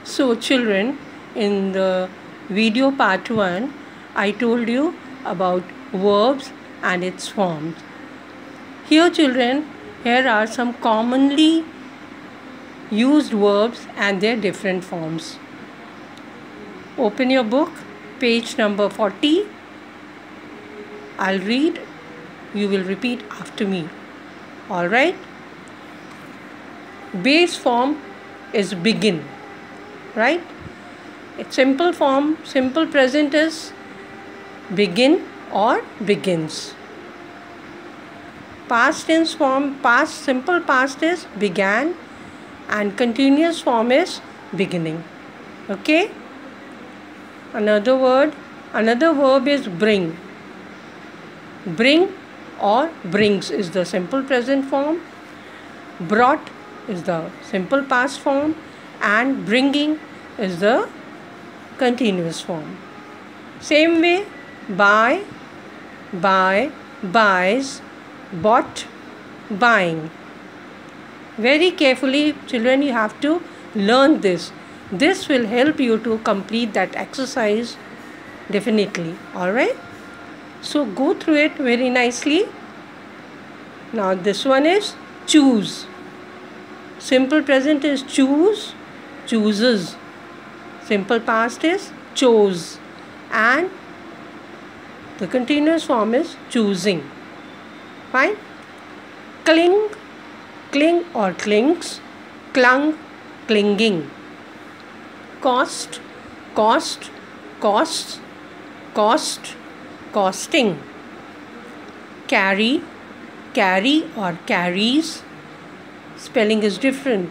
So children, in the video part 1, I told you about verbs and its forms. Here children, here are some commonly used verbs and their different forms. Open your book, page number 40. I'll read, you will repeat after me. Alright? Base form is begin. Right? Its simple form, simple present is begin or begins. Past tense form, simple past is began, and continuous form is beginning. Okay? Another verb is bring. Bring or brings is the simple present form. Brought is the simple past form, and bringing is the continuous form. Same way, buy, buys, bought, buying. Very carefully, children, you have to learn this. This will help you to complete that exercise definitely. Alright? So go through it very nicely. Now this one is choose. Simple present is choose, chooses. Simple past is chose, and the continuous form is choosing. Fine? Cling, cling or clings, clung, clinging. Cost, cost, costs, cost, costing. Carry, carry or carries. Spelling is different.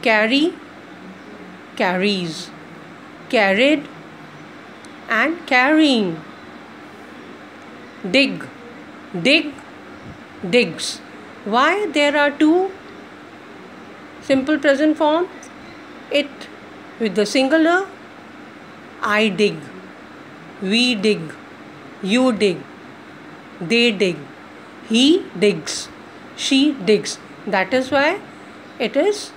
Carry, carries. Carried and carrying. Dig, dig, digs. Why there are two simple present forms? It with the singular, I dig, we dig, you dig, they dig, he digs, she digs. That is why it is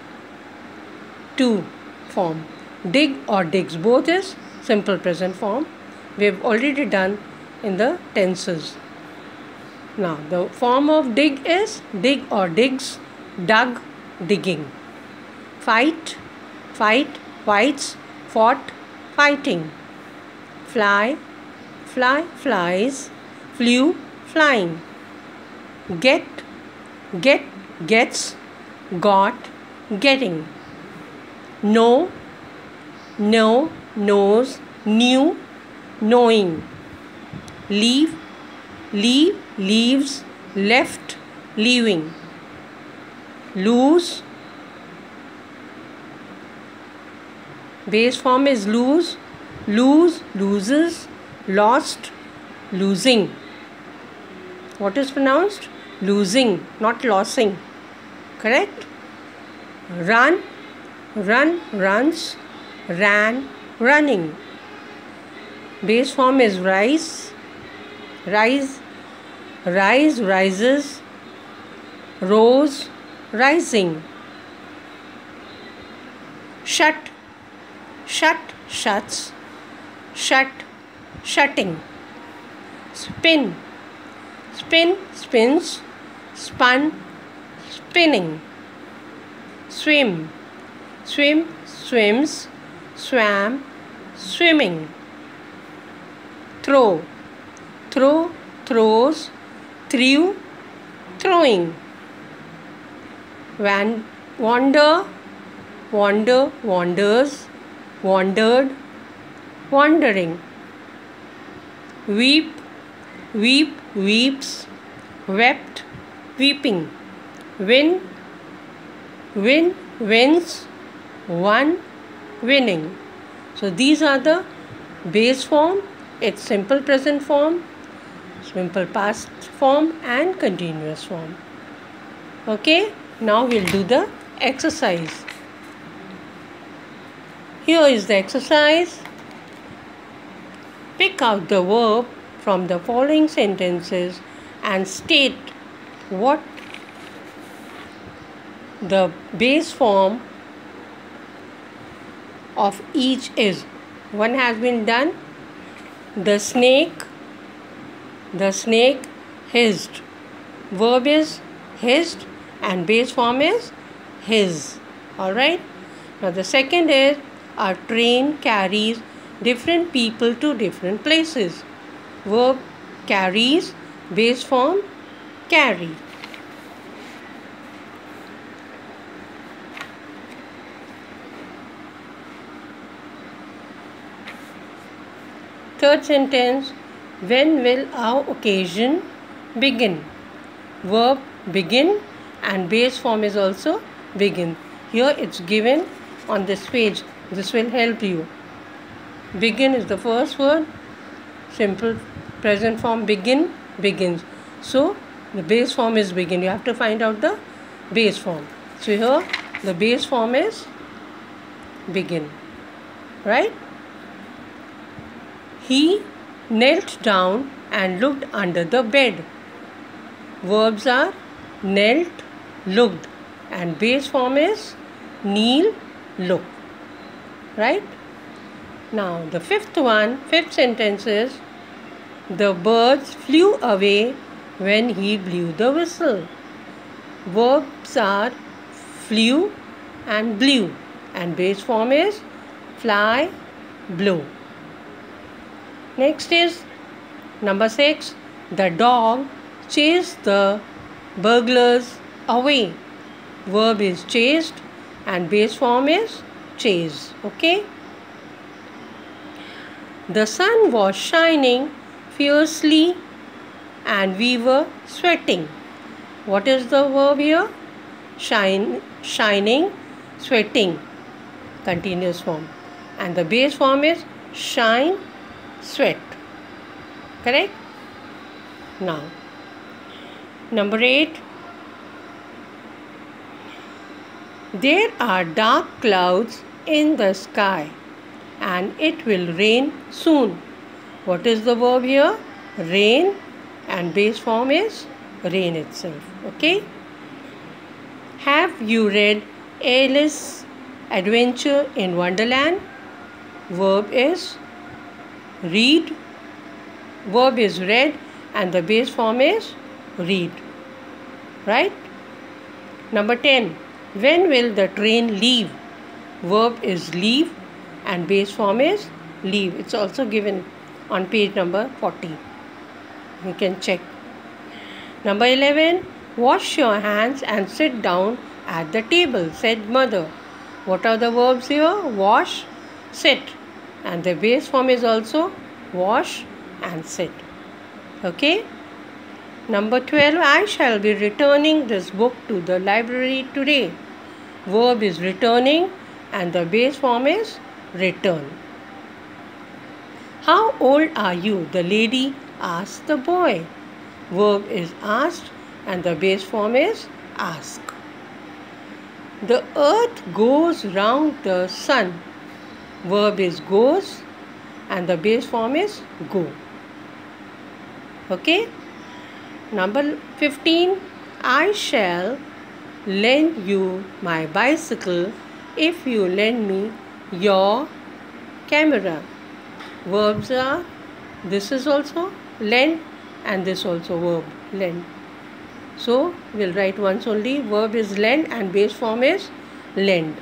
two form. Dig or digs, both is simple present form. We have already done in the tenses. Now the form of dig is dig or digs, dug, digging. Fight, fight, fights, fought, fighting. Fly, fly, flies, flew, flying. Get, get, gets, got, getting. Know, know, knows, knew, knowing. Leave, leave, leaves, left, leaving. Lose, base form is lose, lose, loses, lost, losing. What is pronounced? Losing, not lossing. Correct? Run, run, runs, ran, running. Base form is rise, rise, rise, rises, rose, rising. Shut, shut, shuts, shut, shutting. Spin, spin, spins, spun, spinning. Swim, swim, swims, swam, swimming. Throw, throw, throws, threw, throwing. Wander, wander, wanders, wandered, wandering. Weep, weep, weeps, wept, weeping. Win, win, wins, won, winning. So these are the base form, its simple present form, simple past form, and continuous form. Okay, now we'll do the exercise. Here is the exercise. Pick out the verb from the following sentences and state what the base form of each is. One has been done. The snake hissed. Verb is hissed and base form is his. Alright. Now the second is a train carries different people to different places. Verb carries, base form carry. Third sentence, when will our occasion begin? Verb begin and base form is also begin. Here it's given on this page. This will help you. Begin is the first word. Simple present form begin, begins. So the base form is begin. You have to find out the base form. So here the base form is begin. Right? He knelt down and looked under the bed. Verbs are knelt, looked, and base form is kneel, look. Right? Now the fifth sentence is the birds flew away when he blew the whistle. Verbs are flew and blew, and base form is fly, blow. Next is number 6. The dog chased the burglars away. Verb is chased and base form is chase. Okay. The sun was shining fiercely and we were sweating. What is the verb here? Shining, sweating. Continuous form. And the base form is shine, sweat. Correct? Now, number 8. There are dark clouds in the sky and it will rain soon. What is the verb here? Rain, and base form is rain itself. Okay? Have you read Alice's Adventure in Wonderland? Verb is read. Verb is read and the base form is read. Right? Number 10. When will the train leave? Verb is leave and base form is leave. It's also given on page number 40. You can check. Number 11. Wash your hands and sit down at the table, said mother. What are the verbs here? Wash, sit. And the base form is also wash and sit. Okay? Number 12. I shall be returning this book to the library today. Verb is returning and the base form is return. How old are you? The lady asked the boy. Verb is asked and the base form is ask. The earth goes round the sun. Verb is goes and the base form is go. Okay? Number 15. I shall lend you my bicycle if you lend me your camera. Verbs are, this is also lend and this also verb, lend. So we'll write once only. Verb is lend and base form is lend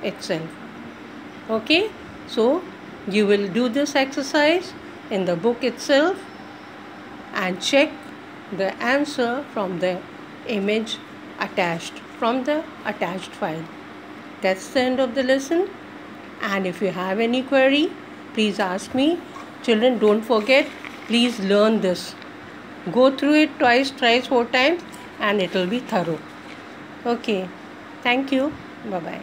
itself. Okay? So you will do this exercise in the book itself and check the answer from the image attached, from the attached file. That's the end of the lesson. And if you have any query, please ask me. Children, don't forget, please learn this. Go through it twice, thrice, 4 times and it will be thorough. Okay. Thank you. Bye-bye.